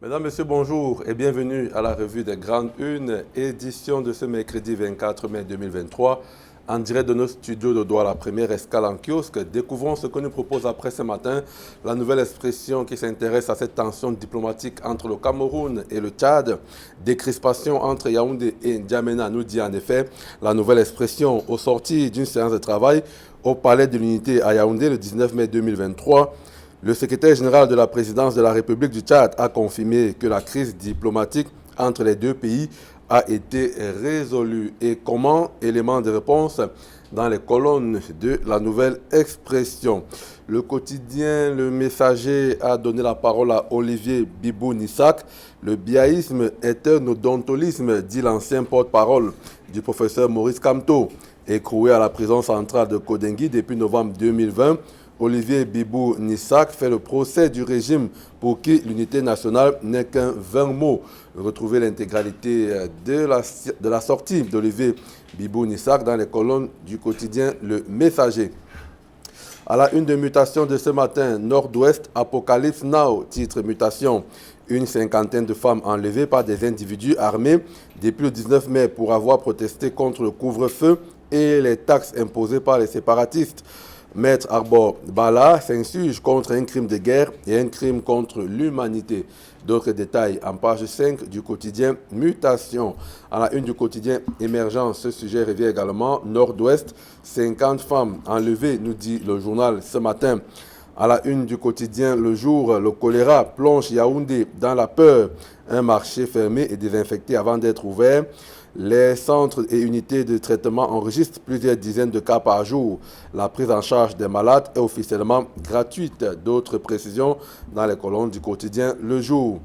Mesdames, Messieurs, bonjour et bienvenue à la revue des Grandes Unes, édition de ce mercredi 24 mai 2023. En direct de nos studios de Douala, la première escale en kiosque, découvrons ce que nous propose après ce matin la nouvelle expression qui s'intéresse à cette tension diplomatique entre le Cameroun et le Tchad. Décrispation entre Yaoundé et N'Djamena, nous dit en effet la nouvelle expression au sortir d'une séance de travail au Palais de l'Unité à Yaoundé le 19 mai 2023. Le secrétaire général de la présidence de la République du Tchad a confirmé que la crise diplomatique entre les deux pays a été résolue. Et comment? Élément de réponse dans les colonnes de la nouvelle expression. Le quotidien Le Messager a donné la parole à Olivier Bibou-Nissak. Le biaïsme est un odontolisme, dit l'ancien porte-parole du professeur Maurice Kamto. Écroué à la prison centrale de Kodengui depuis novembre 2020, Olivier Bibou-Nissak fait le procès du régime pour qui l'unité nationale n'est qu'un vain mot. Retrouvez l'intégralité de la sortie d'Olivier Bibou-Nissak dans les colonnes du quotidien Le Messager. À la une de mutation de ce matin, Nord-Ouest, Apocalypse Now, titre mutation. Une cinquantaine de femmes enlevées par des individus armés depuis le 19 mai pour avoir protesté contre le couvre-feu et les taxes imposées par les séparatistes. Maître Arbor Bala s'insurge contre un crime de guerre et un crime contre l'humanité. D'autres détails en page 5 du quotidien Mutation. À la une du quotidien Émergence, ce sujet revient également. Nord-Ouest, 50 femmes enlevées, nous dit le journal ce matin. À la une du quotidien Le Jour, le choléra plonge Yaoundé dans la peur. Un marché fermé et désinfecté avant d'être ouvert. Les centres et unités de traitement enregistrent plusieurs dizaines de cas par jour. La prise en charge des malades est officiellement gratuite. D'autres précisions dans les colonnes du quotidien Le Jour.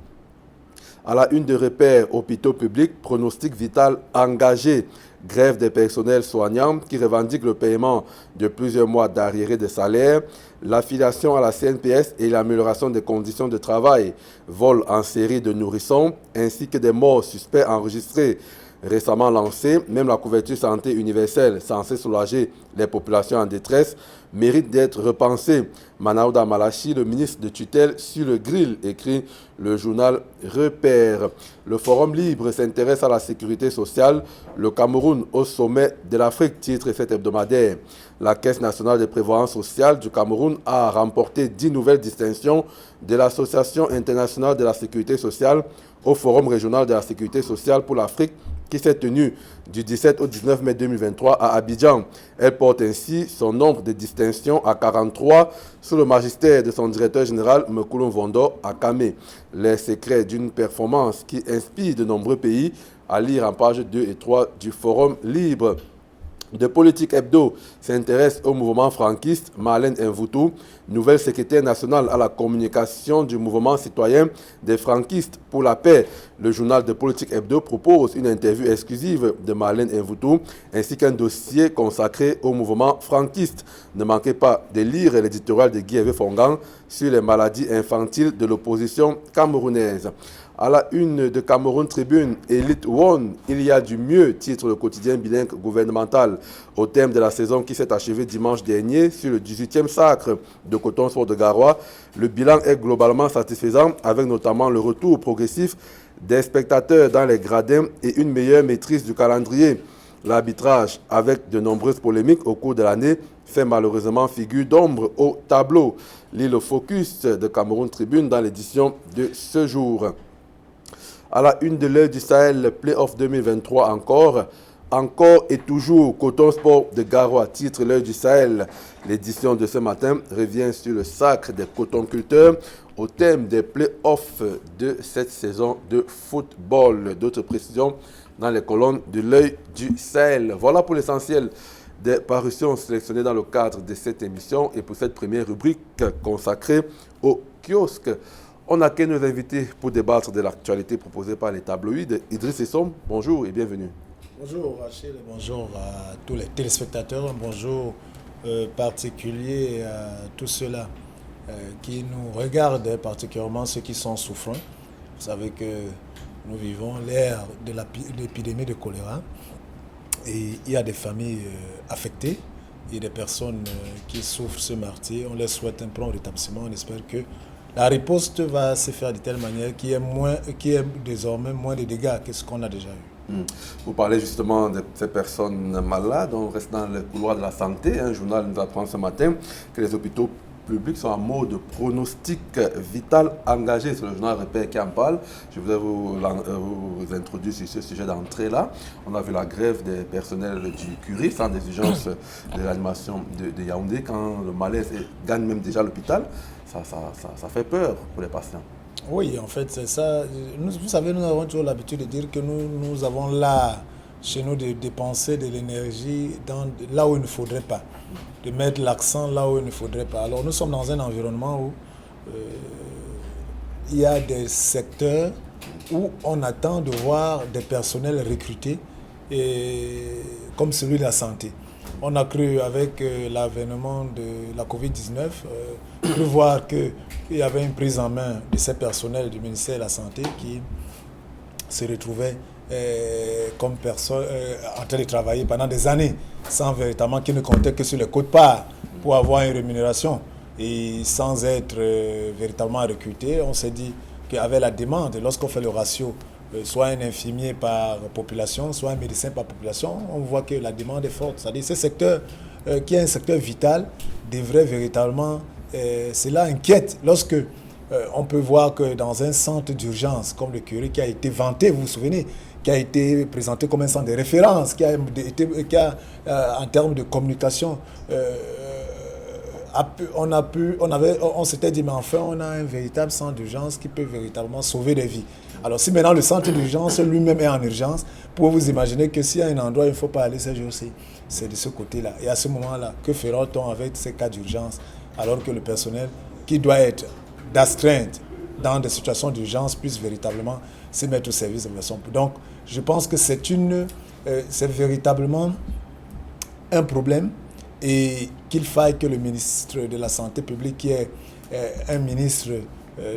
À la une de repères, hôpitaux publics, pronostic vital engagé. Grève des personnels soignants qui revendiquent le paiement de plusieurs mois d'arriérés de salaire, l'affiliation à la CNPS et l'amélioration des conditions de travail, vol en série de nourrissons, ainsi que des morts suspects enregistrés. Récemment lancée, même la couverture santé universelle censée soulager les populations en détresse mérite d'être repensée. Manaouda Malachi, le ministre de tutelle, sur le grill, écrit le journal Repère. Le Forum libre s'intéresse à la sécurité sociale. Le Cameroun au sommet de l'Afrique, titre cet hebdomadaire. La Caisse nationale de prévoyance sociale du Cameroun a remporté 10 nouvelles distinctions de l'Association internationale de la sécurité sociale au Forum régional de la sécurité sociale pour l'Afrique qui s'est tenu du 17 au 19 mai 2023 à Abidjan. Elle porte ainsi son nombre de distinctions à 43 sous le magistère de son directeur général Mkoulou Vondo Akame. Les secrets d'une performance qui inspire de nombreux pays, à lire en page 2 et 3 du Forum libre. De Politique Hebdo s'intéresse au mouvement franquiste. Marlène Mvoutou, nouvelle secrétaire nationale à la communication du mouvement citoyen des franquistes pour la paix. Le journal de Politique Hebdo propose une interview exclusive de Marlène Mvoutou ainsi qu'un dossier consacré au mouvement franquiste. Ne manquez pas de lire l'éditorial de Guy Hervé Fongan sur les maladies infantiles de l'opposition camerounaise. À la une de Cameroun Tribune, Elite One, il y a du mieux, titre le quotidien bilingue gouvernemental, au thème de la saison qui s'est achevée dimanche dernier sur le 18e sacre de Coton Sport de Garoua. Le bilan est globalement satisfaisant, avec notamment le retour progressif des spectateurs dans les gradins et une meilleure maîtrise du calendrier. L'arbitrage, avec de nombreuses polémiques au cours de l'année, fait malheureusement figure d'ombre au tableau. Lit le focus de Cameroun Tribune dans l'édition de ce jour. À la une de l'Œil du Sahel, Play-off 2023 encore et toujours, Coton Sport de Garoua, titre L'Œil du Sahel. L'édition de ce matin revient sur le sacre des cotonculteurs au thème des play-offs de cette saison de football. D'autres précisions dans les colonnes de L'Œil du Sahel. Voilà pour l'essentiel des parutions sélectionnées dans le cadre de cette émission et pour cette première rubrique consacrée au kiosque. On a que nos invités pour débattre de l'actualité proposée par les tabloïds. Idriss Essom, bonjour et bienvenue. Bonjour Rachel et bonjour à tous les téléspectateurs. Un bonjour particulier à tous ceux-là qui nous regardent, particulièrement ceux qui sont souffrants. Vous savez que nous vivons l'ère de l'épidémie de choléra et il y a des familles affectées, il y a des personnes qui souffrent ce martyre. On leur souhaite un prompt rétablissement. On espère que La riposte va se faire de telle manière qu'il y ait désormais moins de dégâts que ce qu'on a déjà eu. Vous parlez justement de ces personnes malades. On reste dans le couloir de la santé. Un journal nous apprend ce matin que les hôpitaux publics sont en mode pronostic vital engagé. C'est le journal Repère qui en parle. Je voudrais vous introduire sur ce sujet d'entrée là. On a vu la grève des personnels du Curie sans des urgences de l'animation de Yaoundé. Quand le malaise gagne même déjà l'hôpital, ça fait peur pour les patients. Oui, en fait, c'est ça. Vous savez, nous avons toujours l'habitude de dire que nous avons là, chez nous, de dépenser de l'énergie là où il ne faudrait pas, de mettre l'accent là où il ne faudrait pas. Alors, nous sommes dans un environnement où il y a des secteurs où on attend de voir des personnels recrutés, comme celui de la santé. On a cru, avec l'avènement de la Covid-19, cru voir qu'il y avait une prise en main de ces personnels du ministère de la Santé qui se retrouvaient comme personnes en train de travailler pendant des années, sans véritablement, qui ne comptaient que sur les quotes-parts pour avoir une rémunération et sans être véritablement recrutés. On s'est dit qu'avec la demande, lorsqu'on fait le ratio, soit un infirmier par population, soit un médecin par population, on voit que la demande est forte. C'est-à-dire que ce secteur, qui est un secteur vital, devrait véritablement... cela inquiète lorsque on peut voir que dans un centre d'urgence comme le Curie, qui a été vanté, vous vous souvenez, qui a été présenté comme un centre de référence, qui a en termes de communication, on s'était dit, mais enfin, on a un véritable centre d'urgence qui peut véritablement sauver des vies. Alors, si maintenant le centre d'urgence lui-même est en urgence, pouvez vous imaginer que s'il y a un endroit où il ne faut pas aller ces jours-ci, c'est de ce côté-là. Et à ce moment-là, que fera-t-on avec ces cas d'urgence, alors que le personnel qui doit être d'astreinte dans des situations d'urgence puisse véritablement se mettre au service de la personne. Donc, je pense que c'est véritablement un problème et qu'il faille que le ministre de la Santé publique, qui est un ministre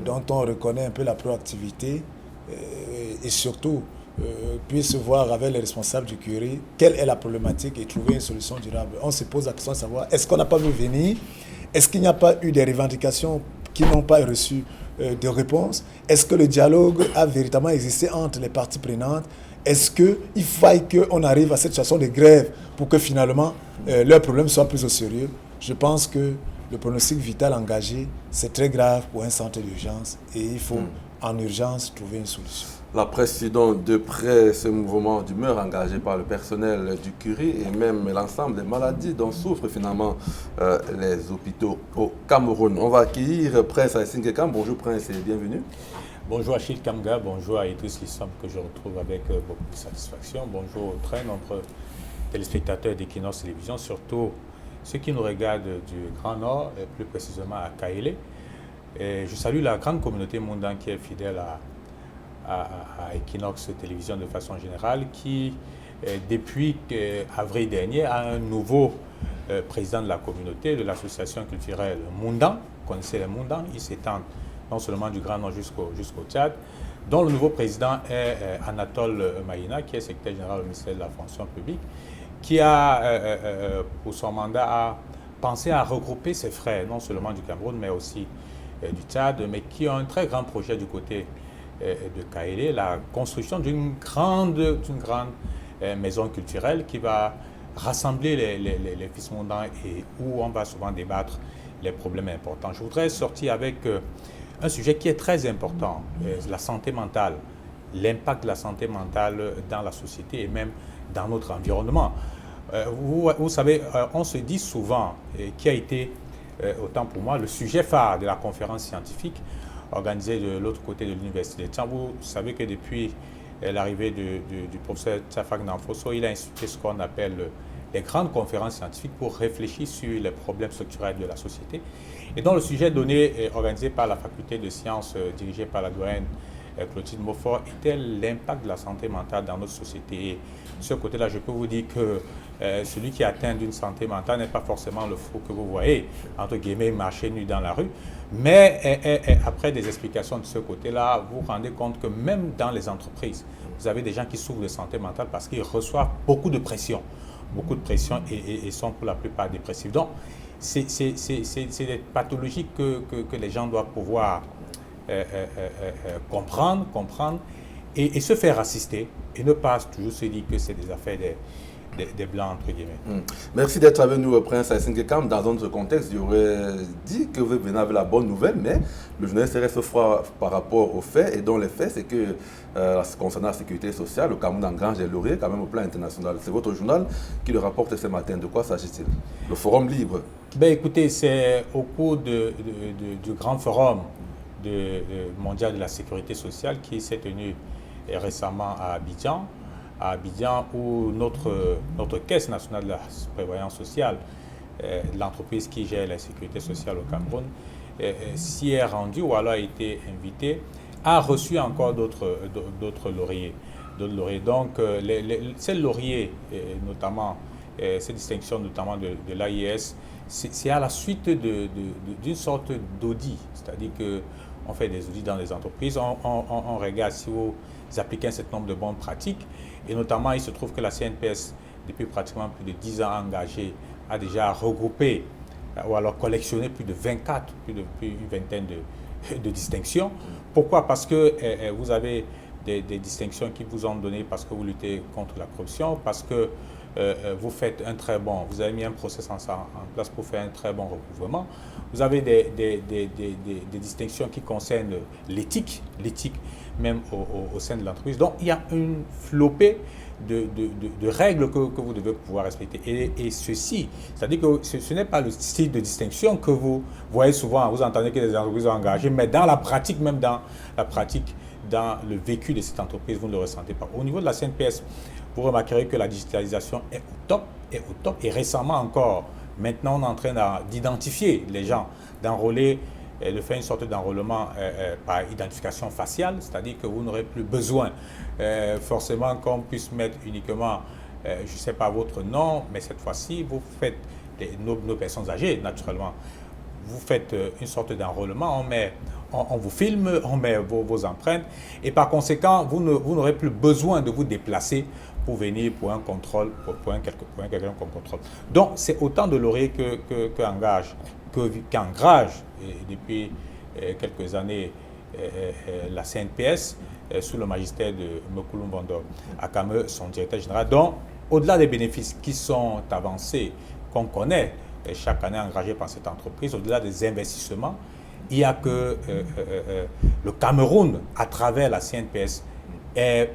dont on reconnaît un peu la proactivité et surtout puisse voir avec les responsables du Curie quelle est la problématique et trouver une solution durable. On se pose la question de savoir, est-ce qu'on n'a pas vu venir? Est-ce qu'il n'y a pas eu des revendications qui n'ont pas reçu de réponse? Est-ce que le dialogue a véritablement existé entre les parties prenantes? Est-ce qu'il faille qu'on arrive à cette situation de grève pour que finalement leurs problèmes soient plus au sérieux? Je pense que le pronostic vital engagé, c'est très grave pour un centre d'urgence et il faut en urgence trouver une solution. La presse suit donc de près ce mouvement d'humeur engagé par le personnel du Curie et même l'ensemble des maladies dont souffrent finalement les hôpitaux au Cameroun. On va accueillir Prince Aïssine Kekam. Bonjour Prince et bienvenue. Bonjour Achille Kamga, bonjour à Idriss Lissam que je retrouve avec beaucoup de satisfaction. Bonjour aux très nombreux téléspectateurs d'Equinox Télévision, surtout ceux qui nous regardent du Grand Nord, et plus précisément à Kaélé. Et je salue la grande communauté mondaine qui est fidèle à Equinox Télévision de façon générale, qui depuis avril dernier a un nouveau président de la communauté, de l'association culturelle Moundan. Vous connaissez les Moundans, ils s'étendent non seulement du Grand Nord jusqu'au Tchad, dont le nouveau président est Anatole Maïna, qui est secrétaire général au ministère de la fonction publique, qui a, pour son mandat, pensé à regrouper ses frères, non seulement du Cameroun, mais aussi du Tchad, mais qui ont un très grand projet du côté de Kaélé, la construction d'une grande maison culturelle qui va rassembler les fils mondans et où on va souvent débattre les problèmes importants. Je voudrais sortir avec un sujet qui est très important, la santé mentale, l'impact de la santé mentale dans la société et même dans notre environnement. Vous savez, on se dit souvent, qui a été, autant pour moi, le sujet phare de la conférence scientifique organisée de l'autre côté de l'université de Tchad. Vous savez que depuis l'arrivée du professeur Tchafak Nanfosso, il a institué ce qu'on appelle les grandes conférences scientifiques pour réfléchir sur les problèmes structurels de la société. Et dont le sujet donné, organisé par la faculté de sciences dirigée par la doyenne Clotilde Maufort, était l'impact de la santé mentale dans notre société. Et de ce côté-là, je peux vous dire que celui qui est atteint d'une santé mentale n'est pas forcément le fou que vous voyez, entre guillemets, marcher nu dans la rue. Mais après des explications de ce côté-là, vous vous rendez compte que même dans les entreprises, vous avez des gens qui souffrent de santé mentale parce qu'ils reçoivent beaucoup de pression et sont pour la plupart dépressifs. Donc, c'est des pathologies que les gens doivent pouvoir comprendre et se faire assister et ne pas toujours se dire que c'est des affaires des Blancs, entre guillemets. Merci d'être avec nous, Prince Aïsingekam. Dans un autre contexte, j'aurais dit que vous venez avec la bonne nouvelle, mais le journaliste reste froid par rapport aux faits. Et dont les faits, c'est que, concernant la sécurité sociale, le Cameroun engrange des lauriers quand même au plan international. C'est votre journal qui le rapporte ce matin. De quoi s'agit-il? Le Forum Libre. Ben, écoutez, c'est au cours du grand forum mondial de la sécurité sociale qui s'est tenu récemment à Abidjan, où notre Caisse nationale de la prévoyance sociale, l'entreprise qui gère la sécurité sociale au Cameroun, s'y est rendue ou alors a été invitée, a reçu encore d'autres lauriers. Donc, ces lauriers, notamment, ces distinctions notamment de l'AIS, c'est à la suite d'une sorte d'audit, c'est-à-dire qu'on fait des audits dans les entreprises, on regarde si vous appliquez un certain nombre de bonnes pratiques, et notamment il se trouve que la CNPS, depuis pratiquement plus de 10 ans engagée, a déjà regroupé ou alors collectionné plus de une vingtaine de distinctions. Pourquoi? Parce que vous avez des distinctions qui vous ont donné parce que vous luttez contre la corruption, parce que vous avez mis un process en place pour faire un très bon recouvrement. Vous avez des distinctions qui concernent l'éthique même au sein de l'entreprise. Donc, il y a une flopée de règles que vous devez pouvoir respecter. Et ceci, c'est-à-dire que ce n'est pas le style de distinction que vous voyez souvent. Vous entendez que les entreprises sont engagées, mais dans la pratique, dans le vécu de cette entreprise, vous ne le ressentez pas. Au niveau de la CNPS, vous remarquerez que la digitalisation est au top. Et récemment encore, maintenant, on est en train d'identifier les gens, d'enrôler, de faire une sorte d'enrôlement par identification faciale, c'est-à-dire que vous n'aurez plus besoin forcément qu'on puisse mettre uniquement, je ne sais pas, votre nom, mais cette fois-ci, vous faites nos personnes âgées, naturellement. Vous faites une sorte d'enrôlement, on vous filme, on met vos empreintes, et par conséquent, vous n'aurez plus besoin de vous déplacer pour venir pour un contrôle, pour quelqu'un qu'on contrôle. Donc, c'est autant de lauriers qu'engage depuis quelques années la CNPS sous le magistère de Mokulu Mbondo Akame, son directeur général. Donc, au-delà des bénéfices qui sont avancés, qu'on connaît chaque année engagés par cette entreprise, au-delà des investissements, il y a que le Cameroun, à travers la CNPS, est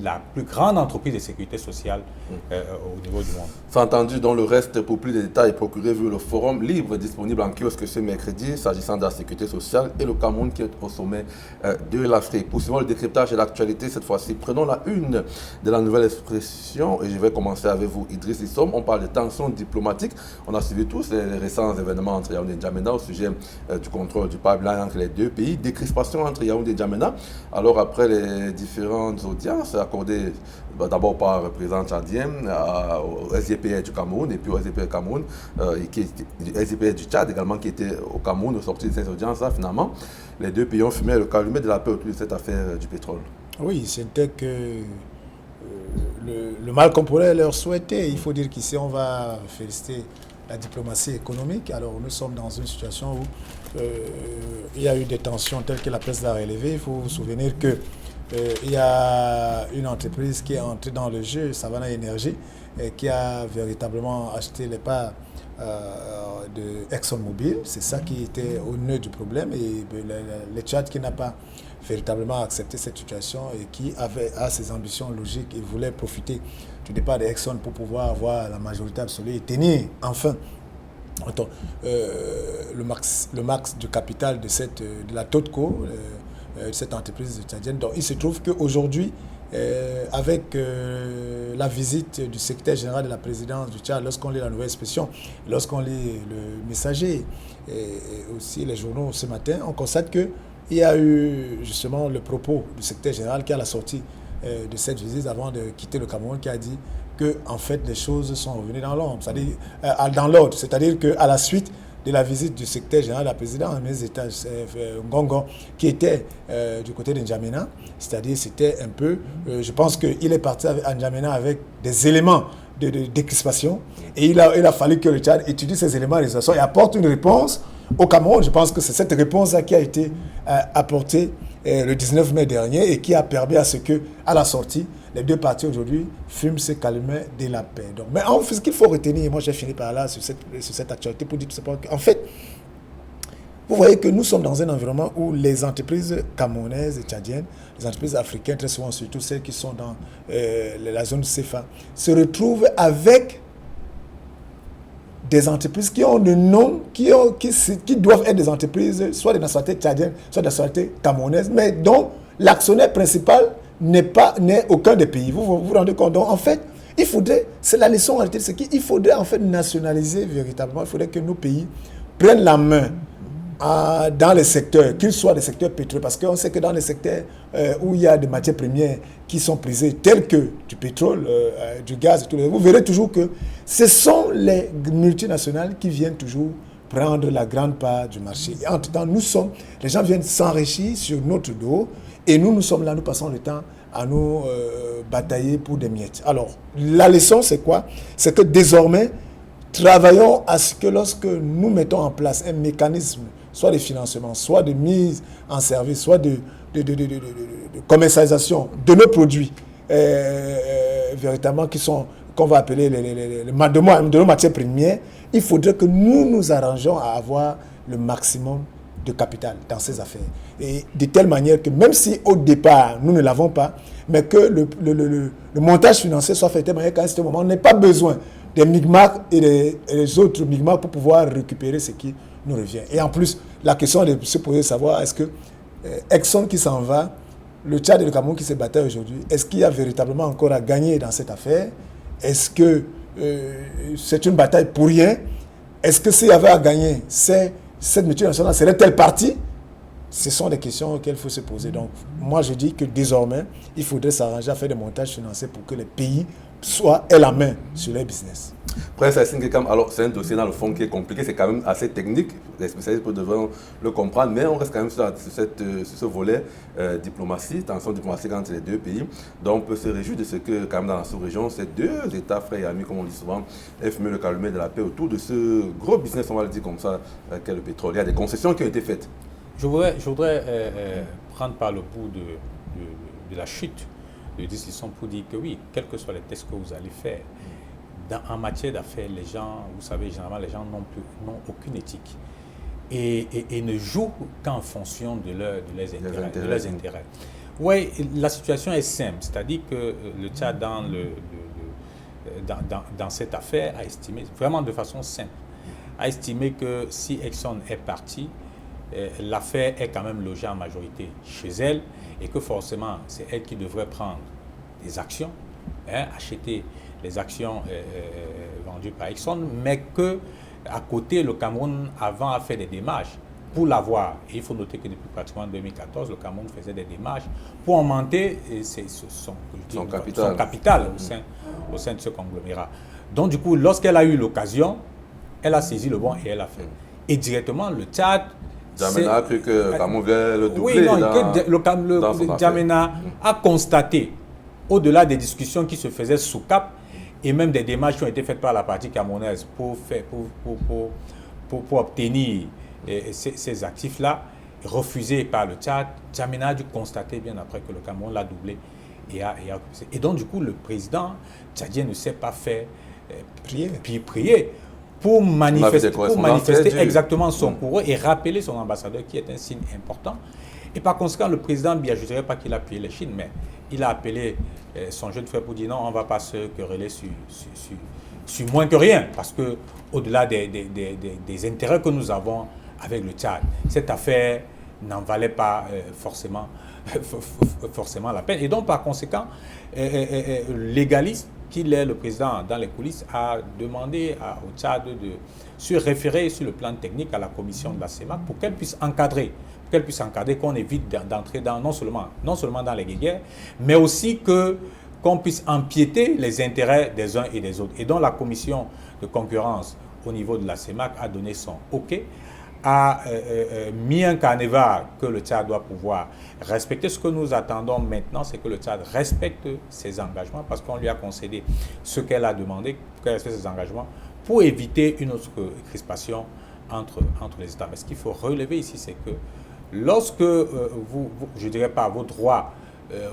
la plus grande entreprise de sécurité sociale au niveau du monde. C'est entendu. Dans le reste, pour plus de détails, procurez-vous le Forum Libre disponible en kiosque ce mercredi, s'agissant de la sécurité sociale et le Cameroun qui est au sommet de l'Afrique. Poursuivons le décryptage de l'actualité cette fois-ci. Prenons la une de la Nouvelle Expression et je vais commencer avec vous, Idriss Issom. On parle de tensions diplomatiques. On a suivi tous les récents événements entre Yaoundé et N'Djamena au sujet du contrôle du pipeline entre les deux pays. Décrispation entre Yaoundé et N'Djamena. Alors après les différentes audiences accordées d'abord par le président tchadien au SDPR du Cameroun et puis au SDPR du Cameroun, SDPR du Tchad également qui était au Cameroun au sortir de ces audiences-là, finalement, les deux pays ont fumé le calumet de la paix autour de cette affaire du pétrole. Oui, c'était que le mal qu'on pourrait leur souhaiter. Il faut dire qu'ici, on va féliciter la diplomatie économique. Alors, nous sommes dans une situation où il y a eu des tensions telles que la presse l'a relevé. Il faut vous souvenir que il y a une entreprise qui est entrée dans le jeu, Savannah Energy, qui a véritablement acheté les parts de ExxonMobil. C'est ça qui était au nœud du problème. Et le Tchad qui n'a pas véritablement accepté cette situation et qui a ses ambitions logiques et voulait profiter du départ de Exxon pour pouvoir avoir la majorité absolue et tenir enfin le max du capital de la Totco, cette entreprise tchadienne. Donc il se trouve qu'aujourd'hui, avec la visite du secrétaire général de la présidence du Tchad, lorsqu'on lit la Nouvelle Expression, lorsqu'on lit le Messager et aussi les journaux ce matin, on constate qu'il y a eu justement le propos du secrétaire général qui, à la sortie de cette visite, avant de quitter le Cameroun, qui a dit que en fait les choses sont revenues dans l'ordre, c'est-à-dire qu'à la suite de la visite du secrétaire général de la présidence, mes États, Ngongo, qui était du côté de N'Djamena, c'est-à-dire c'était un peu, je pense qu'il est parti à N'Djamena avec des éléments de décrispation. Et il a fallu que le Tchad étudie ces éléments de résolution et apporte une réponse au Cameroun. Je pense que c'est cette réponse-là qui a été apportée le 19 mai dernier et qui a permis à ce que, à la sortie, les deux parties aujourd'hui fument ce calmer de la paix. Donc, mais ce qu'il faut retenir, et moi j'ai fini par là sur cette actualité pour dire tout simplement qu'en fait, vous voyez que nous sommes dans un environnement où les entreprises camerounaises et tchadiennes, les entreprises africaines, très souvent surtout celles qui sont dans la zone CFA, se retrouvent avec des entreprises qui ont le nom, qui doivent être des entreprises, soit des nationalités tchadiennes, soit des nationalités camerounaises, mais dont l'actionnaire principal n'est aucun des pays. Vous vous rendez compte? Donc, en fait, il faudrait, c'est la leçon en réalité, c'est qu'il faudrait en fait nationaliser véritablement, il faudrait que nos pays prennent la main dans les secteurs, qu'ils soient des secteurs pétroliers, parce qu'on sait que dans les secteurs où il y a des matières premières qui sont prisées, telles que du pétrole, du gaz, et tout, vous verrez toujours que ce sont les multinationales qui viennent toujours prendre la grande part du marché. Et en tout temps, les gens viennent s'enrichir sur notre dos, et nous sommes là, nous passons le temps à nous batailler pour des miettes. Alors, la leçon, c'est quoi? C'est que désormais, travaillons à ce que lorsque nous mettons en place un mécanisme, soit de financement, soit de mise en service, soit de commercialisation de nos produits, véritablement qu'on va appeler de nos matières premières, il faudrait que nous nous arrangeons à avoir le maximum de capital dans ces affaires. Et de telle manière que même si au départ, nous ne l'avons pas, mais que le montage financier soit fait de telle manière qu'à ce moment, on n'ait pas besoin des micmacs et les autres micmacs pour pouvoir récupérer ce qui nous revient. Et en plus, la question de se poser de savoir, est-ce que Exxon qui s'en va, le Tchad et le Cameroun qui se battaient aujourd'hui, est-ce qu'il y a véritablement encore à gagner dans cette affaire? Est-ce que c'est une bataille pour rien? Est-ce que s'il y avait à gagner, cette multinationale serait-elle partie? Ce sont des questions auxquelles il faut se poser. Donc, moi, je dis que désormais, il faudrait s'arranger à faire des montages financiers pour que les pays aient la main sur les business. Prince Hassine Gekam, alors c'est un dossier dans le fond qui est compliqué, c'est quand même assez technique, les spécialistes devront le comprendre, mais on reste quand même sur ce volet diplomatie, tension diplomatique entre les deux pays. Donc on peut se réjouir de ce que, quand même dans la sous-région, ces deux États frères et amis, comme on dit souvent, aient fumé le calumet de la paix autour de ce gros business, on va le dire comme ça, qu'est le pétrole. Il y a des concessions qui ont été faites. Je voudrais prendre par le bout de la chute de discussion pour dire que oui, quels que soient les tests que vous allez faire, en matière d'affaires, les gens, vous savez, généralement, les gens n'ont aucune éthique et ne jouent qu'en fonction de leurs intérêts. Oui, la situation est simple, c'est-à-dire que le Tchad, dans cette affaire, a estimé, vraiment de façon simple, a estimé que si Exxon est parti, l'affaire est quand même logée en majorité chez elle et que forcément, c'est elle qui devrait prendre des actions, acheter les actions vendues par Exxon, mais que à côté, le Cameroun avant a fait des démarches pour l'avoir. Et il faut noter que depuis pratiquement 2014, le Cameroun faisait des démarches pour augmenter son capital au sein de ce conglomérat. Donc du coup, lorsqu'elle a eu l'occasion, elle a saisi le bon et elle a fait. Et directement, le Tchad... Djamena a cru que le Cameroun voulait le doubler. Oui, non, Djamena a constaté, au-delà des discussions qui se faisaient sous cap, et même des démarches qui ont été faites par la partie camerounaise pour obtenir ces actifs-là, refusés par le Tchad, Djamena a dû constater bien après que le Cameroun l'a doublé. Et donc, du coup, le président tchadien ne s'est pas fait prier pour manifester exactement son courroux et rappeler son ambassadeur, qui est un signe important. Et par conséquent, le président Biya, je ne dirais pas qu'il a appuyé les Chines, mais il a appelé son jeune frère pour dire non, on ne va pas se quereller sur moins que rien, parce qu'au-delà des intérêts que nous avons avec le Tchad, cette affaire n'en valait pas forcément la peine. Et donc, par conséquent, légaliste qu'il est, le président, dans les coulisses, a demandé au Tchad de se référer sur le plan technique à la commission de la CEMAC pour qu'elle puisse encadrer, qu'on évite d'entrer non seulement dans les guerres, mais aussi qu'on puisse empiéter les intérêts des uns et des autres. Et donc la commission de concurrence au niveau de la CEMAC a donné son OK a mis un canevas que le Tchad doit pouvoir respecter. Ce que nous attendons maintenant, c'est que le Tchad respecte ses engagements parce qu'on lui a concédé ce qu'elle a demandé, qu'elle respecte ses engagements pour éviter une autre crispation entre les États. Mais ce qu'il faut relever ici, c'est que lorsque je ne dirais pas vos droits,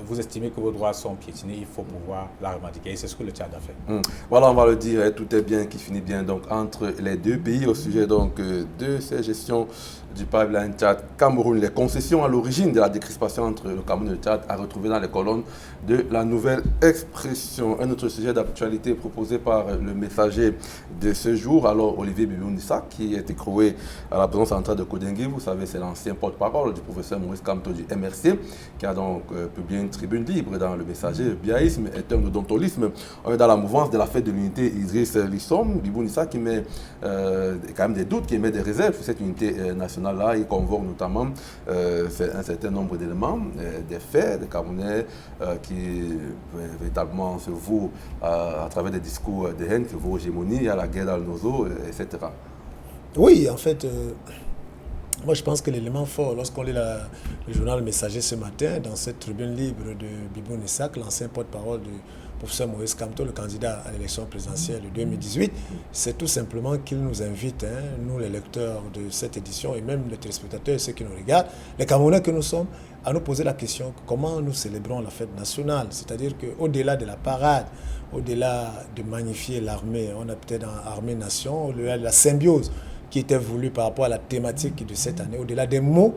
vous estimez que vos droits sont piétinés, il faut pouvoir la revendiquer. Et c'est ce que le Tchad a fait. Voilà, on va le dire, tout est bien qui finit bien donc, entre les deux pays au sujet donc, de ces gestions du pipeline Tchad-Cameroun. Les concessions à l'origine de la décrispation entre le Cameroun et le Tchad à retrouver dans les colonnes de la Nouvelle Expression. Un autre sujet d'actualité proposé par le messager de ce jour, alors Olivier Bibounissa, qui est écroué à la prison centrale de Kodengui. Vous savez, c'est l'ancien porte-parole du professeur Maurice Kamto du MRC, qui a donc publié une tribune libre dans le messager. Biaïsme est un odontolisme. On est dans la mouvance de la fête de l'unité Idriss Lissom. Bibounissa qui met quand même des doutes, qui met des réserves sur cette unité nationale-là. Il convoque notamment un certain nombre d'éléments, des faits, des Camerounais qui véritablement se vouent à travers des discours de haine, se vouent aux hégémonies, à la guerre d'Al-Nozo, etc. Oui, en fait, moi je pense que l'élément fort, lorsqu'on lit le journal Messager ce matin, dans cette tribune libre de Bibou Nissak, l'ancien porte-parole du professeur Maurice Kamto, le candidat à l'élection présidentielle de 2018, c'est tout simplement qu'il nous invite, nous les lecteurs de cette édition et même les téléspectateurs, ceux qui nous regardent, les Camerounais que nous sommes, à nous poser la question comment nous célébrons la fête nationale. C'est-à-dire qu'au-delà de la parade, au-delà de magnifier l'armée, on a peut-être dans Armée-Nation, au-delà de la symbiose qui était voulue par rapport à la thématique de cette année, au-delà des mots,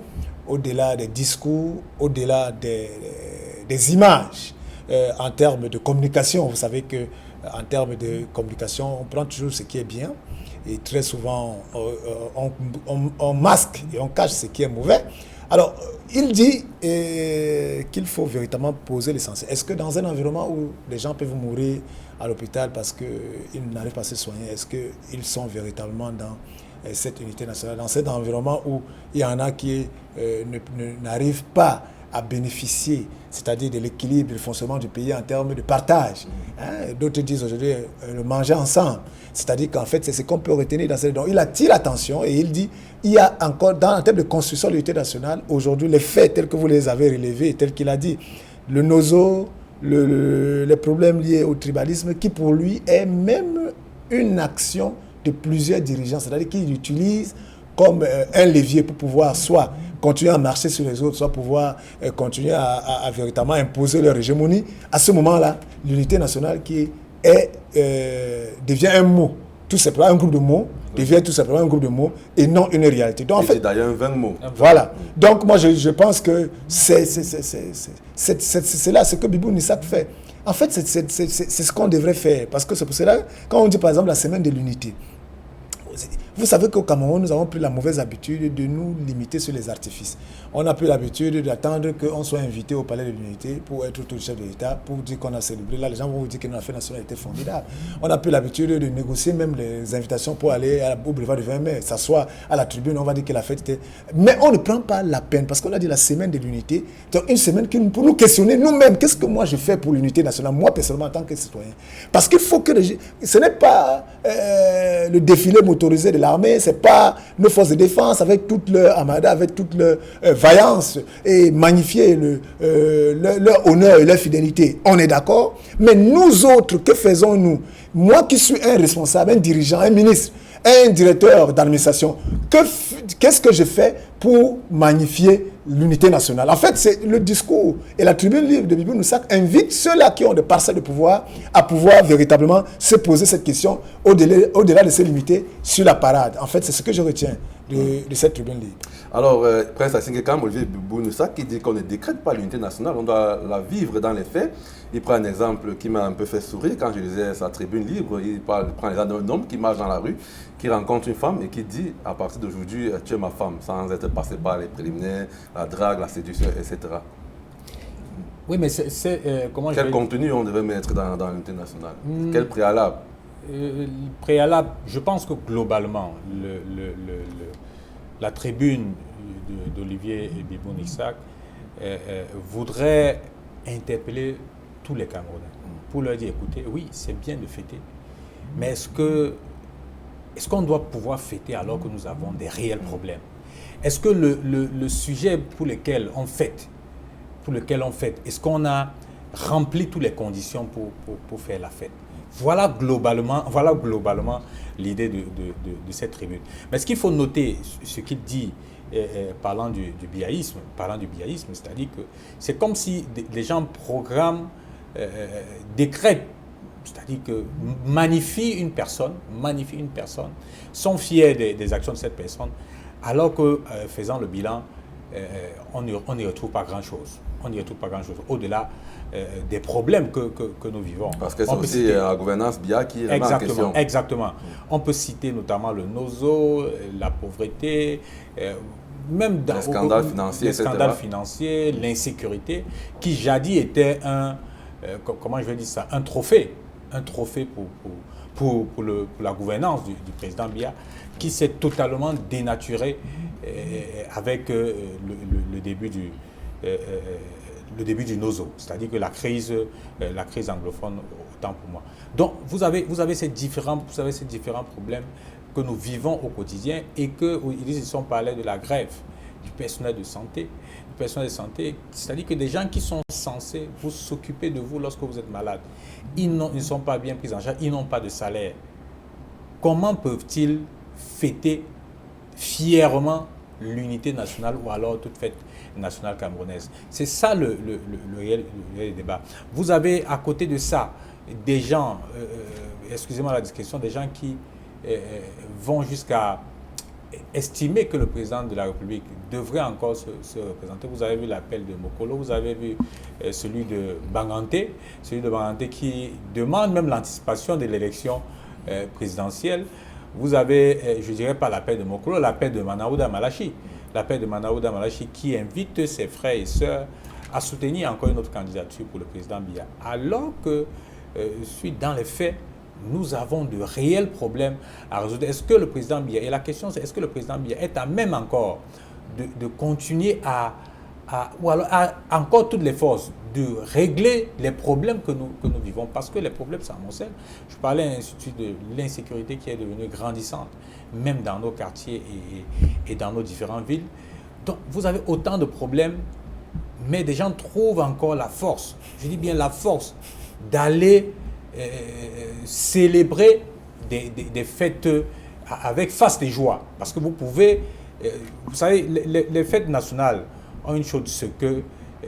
au-delà des discours, au-delà des images. En termes de communication, vous savez qu'en termes de communication, on prend toujours ce qui est bien et très souvent on masque et on cache ce qui est mauvais. Alors, il dit qu'il faut véritablement poser l'essentiel. Est-ce que dans un environnement où les gens peuvent mourir à l'hôpital parce qu'ils n'arrivent pas à se soigner, est-ce qu'ils sont véritablement dans cette unité nationale, dans cet environnement où il y en a qui n'arrivent pas à bénéficier, c'est-à-dire de l'équilibre, du fonctionnement du pays en termes de partage. D'autres disent aujourd'hui le manger ensemble. C'est-à-dire qu'en fait, c'est ce qu'on peut retenir dans cette... Donc, il attire l'attention et il dit, il y a encore, en termes de construction de l'unité nationale, aujourd'hui, les faits tels que vous les avez relevés, tels qu'il a dit, le nozo, les problèmes liés au tribalisme, qui pour lui est même une action de plusieurs dirigeants, c'est-à-dire qu'il utilise comme un levier pour pouvoir soit continuer à marcher sur les autres, soit pouvoir continuer à véritablement imposer leur hégémonie. À ce moment-là, l'unité nationale qui devient un mot, tout simplement un groupe de mots, devient tout simplement un groupe de mots et non une réalité. Donc, en fait, d'ailleurs 20 mots. Voilà. Donc moi je pense que c'est là ce que Bibou Nissak fait. En fait, c'est ce qu'on devrait faire. Parce que c'est pour cela, quand on dit par exemple la semaine de l'unité, vous savez qu'au Cameroun, nous avons pris la mauvaise habitude de nous limiter sur les artifices. On a pris l'habitude d'attendre qu'on soit invité au palais de l'unité pour être tout le chef de l'État, pour dire qu'on a célébré. Là, les gens vont vous dire que notre fête nationale était formidable. On a pris l'habitude de négocier même les invitations pour aller au boulevard du 20 mai, s'asseoir à la tribune, on va dire que la fête était... Mais on ne prend pas la peine, parce qu'on a dit la semaine de l'unité, donc une semaine pour nous questionner nous-mêmes, qu'est-ce que moi je fais pour l'unité nationale, moi personnellement en tant que citoyen. Parce qu'il faut que... Ce n'est pas le défilé motorisé de l'armée, c'est pas nos forces de défense avec toute leur armada, avec toute leur vaillance et magnifier leur honneur et leur fidélité. On est d'accord? Mais nous autres, que faisons-nous? Moi qui suis un responsable, un dirigeant, un ministre, un directeur d'administration, qu'est-ce que je fais pour magnifier l'unité nationale? En fait, c'est le discours et la tribune libre de Bibou Nissak invite ceux-là qui ont des parcelles de pouvoir à pouvoir véritablement se poser cette question au-delà de se limiter sur la parade. En fait, c'est ce que je retiens de cette tribune libre. Alors, Prince Assingé Kam, Olivier Bibou Nissak, qui dit qu'on ne décrète pas l'unité nationale, on doit la vivre dans les faits. Il prend un exemple qui m'a un peu fait sourire quand je lisais sa tribune libre. Il prend l'exemple d'un homme qui marche dans la rue, qui rencontre une femme et qui dit à partir d'aujourd'hui, tu es ma femme, sans être passé par les préliminaires, la drague, la séduction, etc. Oui, mais quel contenu on devait mettre dans l'unité nationale? Quel préalable? Préalable, je pense que globalement, la tribune d'Olivier Bibou Nissak voudrait interpeller tous les Camerounais pour leur dire, écoutez, oui, c'est bien de fêter, mais est-ce que est-ce qu'on doit pouvoir fêter alors que nous avons des réels problèmes? Est-ce que le sujet pour lequel on fête, est-ce qu'on a rempli toutes les conditions pour faire la fête? Voilà globalement l'idée de cette tribune. Mais ce qu'il faut noter, ce qu'il dit, parlant du biaïsme, c'est-à-dire que c'est comme si les gens programment, décrètent, c'est-à-dire que magnifient une personne, sont fiers des actions de cette personne, alors que faisant le bilan, on n'y retrouve pas grand-chose. Au-delà des problèmes que nous vivons. Parce que c'est aussi la gouvernance BIA qui est en question. Exactement. On peut citer notamment le NOZO, la pauvreté, même dans les scandales financiers, l'insécurité, qui jadis était un trophée pour la gouvernance du président Biya, qui s'est totalement dénaturé avec le début du NOZO, c'est-à-dire que la crise anglophone, autant pour moi. Donc vous avez ces différents problèmes que nous vivons au quotidien et ils sont parlé de la grève du personnel de santé. C'est-à-dire que des gens qui sont censés vous s'occuper de vous lorsque vous êtes malade, ils ne sont pas bien pris en charge, ils n'ont pas de salaire. Comment peuvent-ils fêter fièrement l'unité nationale ou alors toute fête nationale camerounaise? C'est ça le réel débat. Vous avez à côté de ça des gens, excusez-moi la discussion, des gens qui vont jusqu'à estimer que le président de la République devrait encore se représenter. Vous avez vu l'appel de Mokolo, vous avez vu celui de Banganté qui demande même l'anticipation de l'élection présidentielle. Vous avez, je dirais pas l'appel de Mokolo, l'appel de Manaouda Malachi. Qui invite ses frères et sœurs à soutenir encore une autre candidature pour le président Biya. Alors que, dans les faits, nous avons de réels problèmes à résoudre. Est-ce que le président Biya, et la question c'est, est-ce que le président Biya est à même encore de continuer ou alors à encore toutes les forces de régler les problèmes que nous vivons, parce que les problèmes s'amoncellent. Je parlais de l'insécurité qui est devenue grandissante, même dans nos quartiers et dans nos différentes villes. Donc vous avez autant de problèmes, mais des gens trouvent encore la force, je dis bien la force, d'aller célébrer des fêtes avec faste et joie. Parce que vous pouvez, vous savez, les fêtes nationales ont une chose, c'est que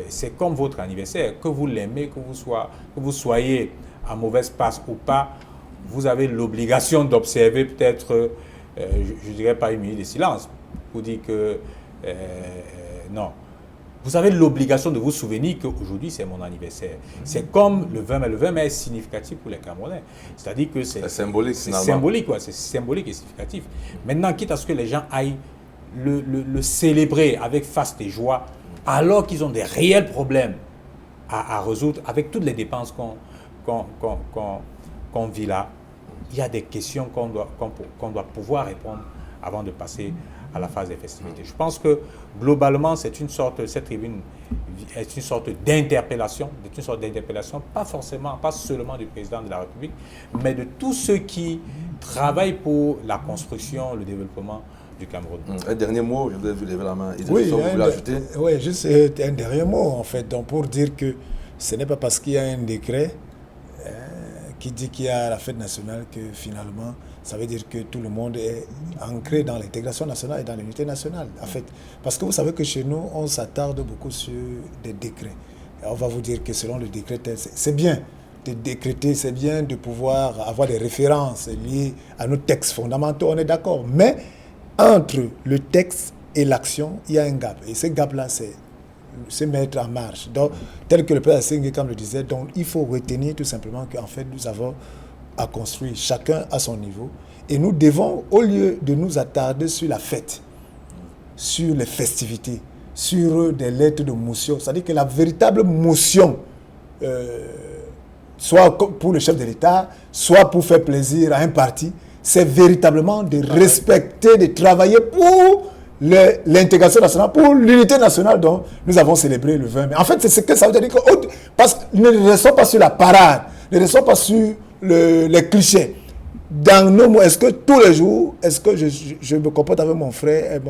c'est comme votre anniversaire, que vous l'aimez, que vous soyez à mauvaise passe ou pas, vous avez l'obligation d'observer peut-être, je ne dirais pas une minute de silence, pour dire que non. Vous avez l'obligation de vous souvenir qu'aujourd'hui, c'est mon anniversaire. C'est comme le 20 mai. Le 20 mai est significatif pour les Camerounais. C'est-à-dire que c'est symbolique, c'est symbolique, quoi. C'est symbolique et significatif. Maintenant, quitte à ce que les gens aillent le célébrer avec faste et joie, alors qu'ils ont des réels problèmes à résoudre avec toutes les dépenses qu'on vit là, il y a des questions qu'on doit pouvoir répondre avant de passer à la phase des festivités. Je pense que globalement, cette tribune est une sorte d'interpellation, pas seulement du président de la République, mais de tous ceux qui travaillent pour la construction, le développement du Cameroun. Un dernier mot, je vous ai vu lever la main. Oui, vous voulez ajouter? Oui, juste un dernier mot en fait, donc pour dire que ce n'est pas parce qu'il y a un décret qui dit qu'il y a la fête nationale que finalement, ça veut dire que tout le monde est ancré dans l'intégration nationale et dans l'unité nationale. En fait, parce que vous savez que chez nous, on s'attarde beaucoup sur des décrets. Et on va vous dire que selon le décret, c'est bien de décréter, c'est bien de pouvoir avoir des références liées à nos textes fondamentaux, on est d'accord. Mais entre le texte et l'action, il y a un gap. Et ce gap-là, c'est se mettre en marche. Donc, tel que le père Assengé le disait, donc il faut retenir tout simplement qu'en fait, nous avons à construire chacun à son niveau. Et nous devons, au lieu de nous attarder sur la fête, sur les festivités, sur des lettres de motion, c'est-à-dire que la véritable motion, soit pour le chef de l'État, soit pour faire plaisir à un parti, c'est véritablement de respecter, de travailler pour l'intégration nationale, pour l'unité nationale dont nous avons célébré le 20 mai. En fait, c'est ce que ça veut dire. Parce que ne restons pas sur la parade, ne restons pas sur les clichés. dans nos mots, est-ce que tous les jours, est-ce que je me comporte avec mon frère,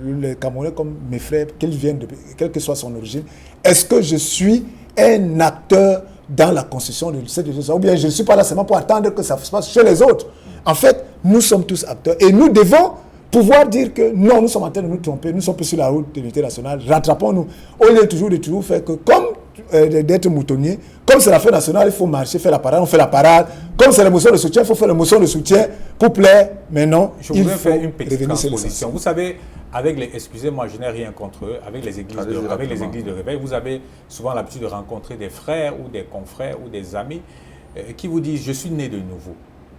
les Camerounais comme mes frères, quelle que soit son origine, est-ce que je suis un acteur dans la construction de cette justice, ou bien je ne suis pas là seulement pour attendre que ça se passe chez les autres. En fait, nous sommes tous acteurs et nous devons pouvoir dire que non, nous sommes en train de nous tromper, nous sommes plus sur la route de l'unité nationale, rattrapons-nous. Au lieu de toujours faire que comme d'être moutonnier, comme c'est la fête nationale, il faut marcher, faire la parade, on fait la parade. Comme c'est la motion de soutien, il faut faire la motion de soutien pour plaire. Mais non, il faut faire une petite transposition. Vous savez, avec les, excusez-moi, je n'ai rien contre eux, avec les églises de réveil, vous avez souvent l'habitude de rencontrer des frères ou des confrères ou des amis qui vous disent « je suis né de nouveau,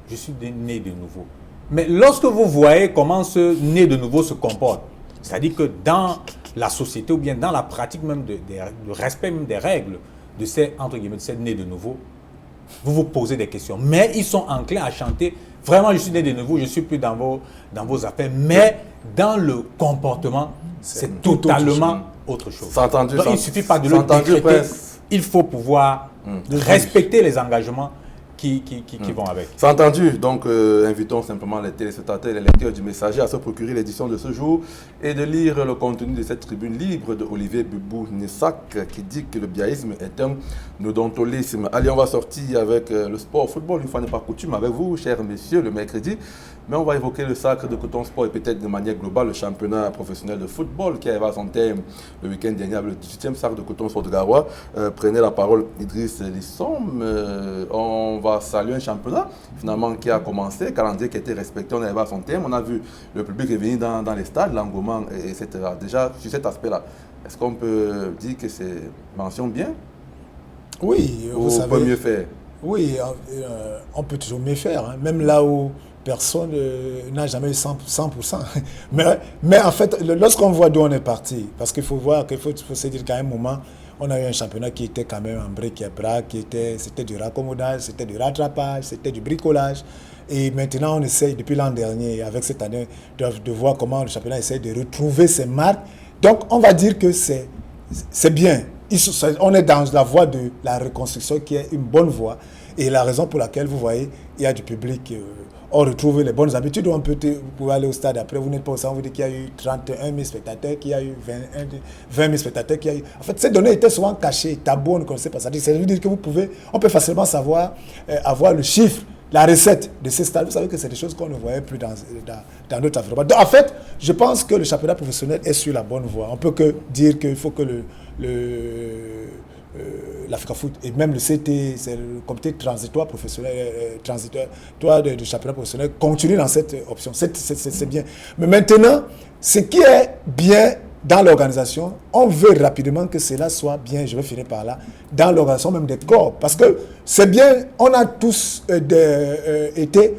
je suis né de nouveau ». Mais lorsque vous voyez comment ce né de nouveau se comporte, c'est-à-dire que dans la société ou bien dans la pratique même du respect même des règles de ces, entre guillemets, de ces nés de nouveau, vous vous posez des questions. Mais ils sont enclins à chanter « vraiment, je suis né de nouveau, je ne suis plus dans vos affaires ». Mais dans le comportement, c'est totalement autre chose. Donc, il ne suffit pas de le décréter, il faut pouvoir respecter les engagements qui vont avec. C'est entendu. Donc, invitons simplement les téléspectateurs et les lecteurs du Messager à se procurer l'édition de ce jour et de lire le contenu de cette tribune libre de Olivier Bubou-Nessak qui dit que le biaïsme est un odontolisme. Allez, on va sortir avec le sport football, une fois n'est pas coutume, avec vous, chers messieurs, le mercredi. Mais on va évoquer le sacre de Coton Sport et peut-être de manière globale le championnat professionnel de football qui arrive à son terme le week-end dernier avec le 18e sacre de Coton Sport de Garoua. Prenez la parole, Idriss Lissom. On va saluer un championnat finalement qui a commencé, calendrier qui a été respecté, on est arrivé à son terme. On a vu le public est venu dans les stades, l'engouement, etc. Déjà, sur cet aspect-là, est-ce qu'on peut dire que c'est mention bien? Oui, vous savez. On peut mieux faire? Oui, on peut toujours mieux faire. Hein. Même là où personne n'a jamais eu 100%. Mais en fait, lorsqu'on voit d'où on est parti, parce qu'il faut voir qu'il faut se dire qu'à un moment, on a eu un championnat qui était quand même en bric-et-brac, c'était du raccommodage, c'était du rattrapage, c'était du bricolage. Et maintenant, on essaye, depuis l'an dernier, avec cette année, de voir comment le championnat essaie de retrouver ses marques. Donc, on va dire que c'est bien. On est dans la voie de la reconstruction qui est une bonne voie. Et la raison pour laquelle, vous voyez, il y a du public. On retrouve les bonnes habitudes. On peut pouvoir aller au stade après. Vous n'êtes pas au stade, on vous dit qu'il y a eu 31 000 spectateurs, qu'il y a eu 20 000 spectateurs. Qu'il y a eu... En fait, ces données étaient souvent cachées, tabou, on ne connaissait pas ça. Ça veut dire que on peut facilement savoir, avoir le chiffre, la recette de ces stades. Vous savez que c'est des choses qu'on ne voyait plus dans notre environnement. Donc, en fait, je pense que le championnat professionnel est sur la bonne voie. On ne peut que dire qu'il faut que l'Africa Foot et même le CT, c'est le comité transitoire professionnel, transitoire du championnat professionnel, continue dans cette option. C'est bien. Mais maintenant, ce qui est bien dans l'organisation, on veut rapidement que cela soit bien, je vais finir par là, dans l'organisation même des corps. Parce que c'est bien, on a tous été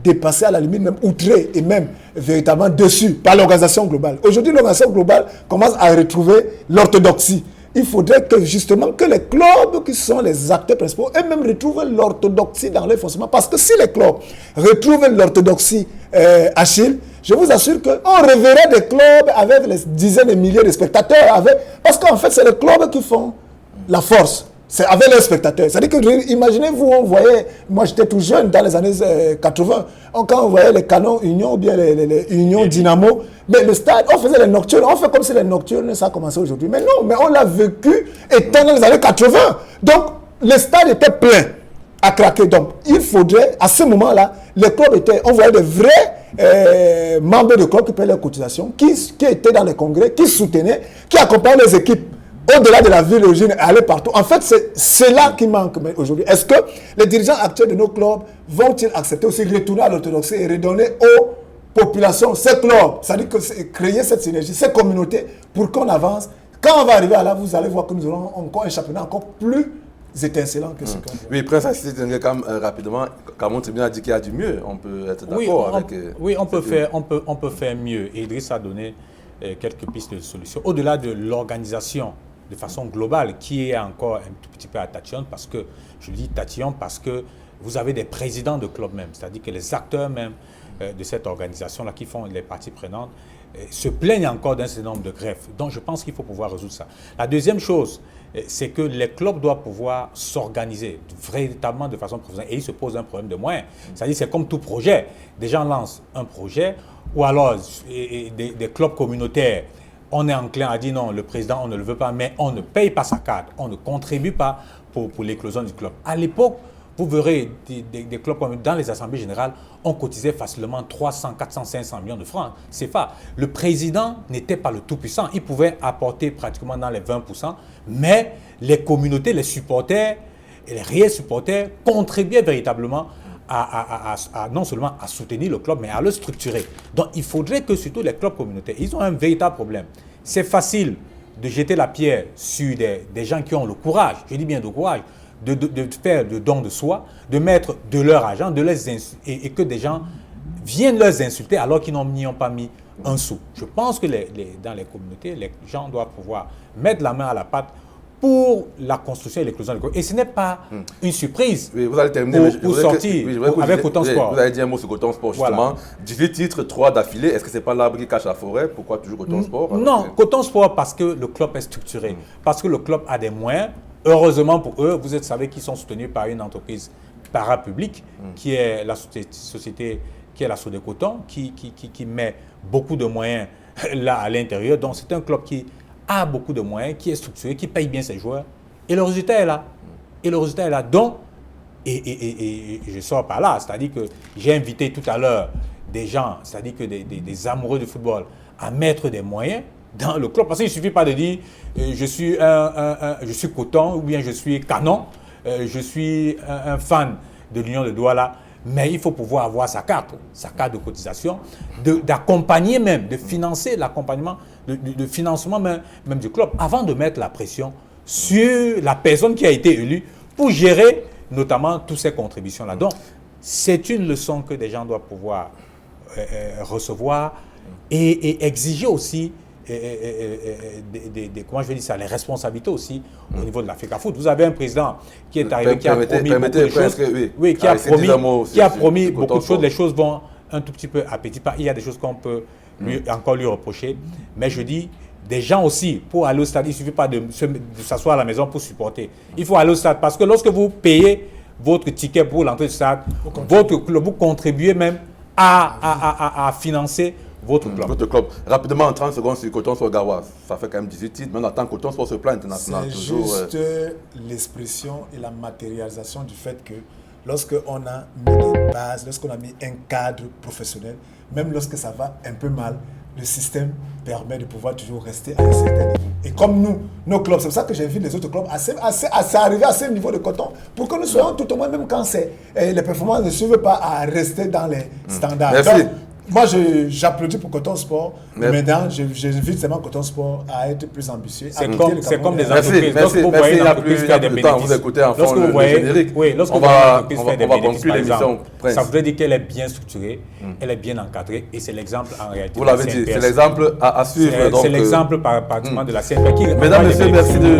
dépassés à la limite, même outrés et même véritablement dessus par l'organisation globale. Aujourd'hui, l'organisation globale commence à retrouver l'orthodoxie. Il faudrait que justement que les clubs qui sont les acteurs principaux eux-mêmes retrouvent l'orthodoxie dans leur fonctionnement. Parce que si les clubs retrouvent l'orthodoxie, Achille, je vous assure qu'on reverrait des clubs avec des dizaines de milliers de spectateurs. Parce qu'en fait, c'est les clubs qui font la force. C'est avec les spectateurs. C'est-à-dire que, imaginez-vous, on voyait, moi j'étais tout jeune dans les années 80, quand on voyait les Canons Union ou bien les Union Dynamo, mais le stade, on faisait les nocturnes, on fait comme si les nocturnes, ça a commencé aujourd'hui. Mais non, mais on l'a vécu étant dans les années 80. Donc, le stade était plein à craquer. Donc, il faudrait, à ce moment-là, les clubs étaient, on voyait de vrais membres de clubs qui payaient leurs cotisations, qui étaient dans les congrès, qui soutenaient, qui accompagnaient les équipes. Au-delà de la ville d'origine, aller partout. En fait, c'est là qui manque aujourd'hui. Est-ce que les dirigeants actuels de nos clubs vont-ils accepter aussi de retourner à l'orthodoxie et redonner aux populations ces clubs, c'est-à-dire que créer cette synergie, ces communautés pour qu'on avance. Quand on va arriver à là, vous allez voir que nous aurons encore un championnat encore plus étincelant que ce qu'on voit. Oui, Prince Assisi quand même rapidement, Kamon Tribunal a dit qu'il y a du mieux. On peut être d'accord avec... Oui, on peut faire mieux. Et Idriss a donné quelques pistes de solutions. Au-delà de l'organisation, de façon globale, qui est encore un tout petit peu à tatillon, parce que, je dis tatillon, parce que vous avez des présidents de clubs même, c'est-à-dire que les acteurs même de cette organisation-là qui font les parties prenantes, se plaignent encore d'un certain nombre de greffes. Donc je pense qu'il faut pouvoir résoudre ça. La deuxième chose, c'est que les clubs doivent pouvoir s'organiser véritablement de façon professionnelle. Et ils se posent un problème de moyens. C'est-à-dire c'est comme tout projet. Des gens lancent un projet ou alors des clubs communautaires. On est enclin à dire non, le président, on ne le veut pas, mais on ne paye pas sa carte. On ne contribue pas pour l'éclosion du club. À l'époque, vous verrez des clubs comme dans les assemblées générales, on cotisait facilement 300, 400, 500 millions de francs. C'est pas. Le président n'était pas le tout-puissant. Il pouvait apporter pratiquement dans les 20%, mais les communautés, les supporters et les réels supporters contribuaient véritablement non seulement à soutenir le club, mais à le structurer. Donc il faudrait que surtout les clubs communautaires, ils ont un véritable problème. C'est facile de jeter la pierre sur des gens qui ont le courage, je dis bien le courage, de faire le don de soi, de mettre de leur argent, et que des gens viennent les insulter alors qu'ils n'y ont pas mis un sou. Je pense que dans les communautés, les gens doivent pouvoir mettre la main à la pâte pour la construction et l'éclosion de l'école. Et ce n'est pas une surprise vous allez terminer, pour sortir avec Coton Sport. Vous allez dire un mot sur Coton Sport, justement. Voilà. 18 titres, 3 d'affilée. Est-ce que ce n'est pas l'arbre qui cache la forêt? Pourquoi toujours Coton Sport? Non, Coton Sport parce que le club est structuré, parce que le club a des moyens. Heureusement pour eux, vous savez qu'ils sont soutenus par une entreprise parapublique qui est la société, qui est la Sodecoton, qui met beaucoup de moyens là à l'intérieur. Donc c'est un club qui a beaucoup de moyens, qui est structuré, qui paye bien ses joueurs. Et le résultat est là. Et le résultat est là. Donc, et je sors par là, c'est-à-dire que j'ai invité tout à l'heure des gens, c'est-à-dire que des amoureux du football, à mettre des moyens dans le club. Parce qu'il ne suffit pas de dire je suis Coton ou bien je suis Canon, je suis un fan de l'Union de Douala, mais il faut pouvoir avoir sa carte de cotisation, d'accompagner même, de financer l'accompagnement, de financement même du club, avant de mettre la pression sur la personne qui a été élue pour gérer notamment toutes ces contributions-là. Donc, c'est une leçon que des gens doivent pouvoir recevoir et exiger aussi comment je vais dire ça, les responsabilités aussi au niveau de l'Africa Foot. Vous avez un président qui est arrivé, qui a promis beaucoup de choses. Oui, qui a promis beaucoup de choses. Les choses vont un tout petit peu à petit pas. Il y a des choses qu'on peut encore lui reprocher. Mais je dis, des gens aussi, pour aller au stade, il ne suffit pas de s'asseoir à la maison pour supporter. Il faut aller au stade parce que lorsque vous payez votre ticket pour l'entrée du stade, vous contribuez même à financer votre club. Rapidement, en 30 secondes sur Coton Sport Garoua, ça fait quand même 18 titres. Maintenant, tant Coton Sport sur le plan international, c'est toujours. C'est juste l'expression et la matérialisation du fait que lorsqu'on a mis des bases, lorsqu'on a mis un cadre professionnel, même lorsque ça va un peu mal, le système permet de pouvoir toujours rester à un certain niveau. Et comme nous, nos clubs, c'est pour ça que j'invite les autres clubs à arriver à ce niveau de Coton, pour que nous soyons tout au moins, même quand les performances ne suivent pas, à rester dans les standards. Merci. Donc, moi, j'applaudis pour Coton Sport. Maintenant, j'invite seulement Coton Sport à être plus ambitieux. C'est comme des entreprises. Lorsque vous voyez une entreprise faire des bénéfices, vous écoutez en fond le générique. Oui, lorsque vous voyez une entreprise faire des bénéfices, par exemple, ça voudrait dire qu'elle est bien structurée, elle est bien encadrée, et c'est l'exemple en réalité. Vous l'avez dit, c'est l'exemple à suivre. C'est l'exemple pratiquement de la CNP. Mesdames, Messieurs, merci de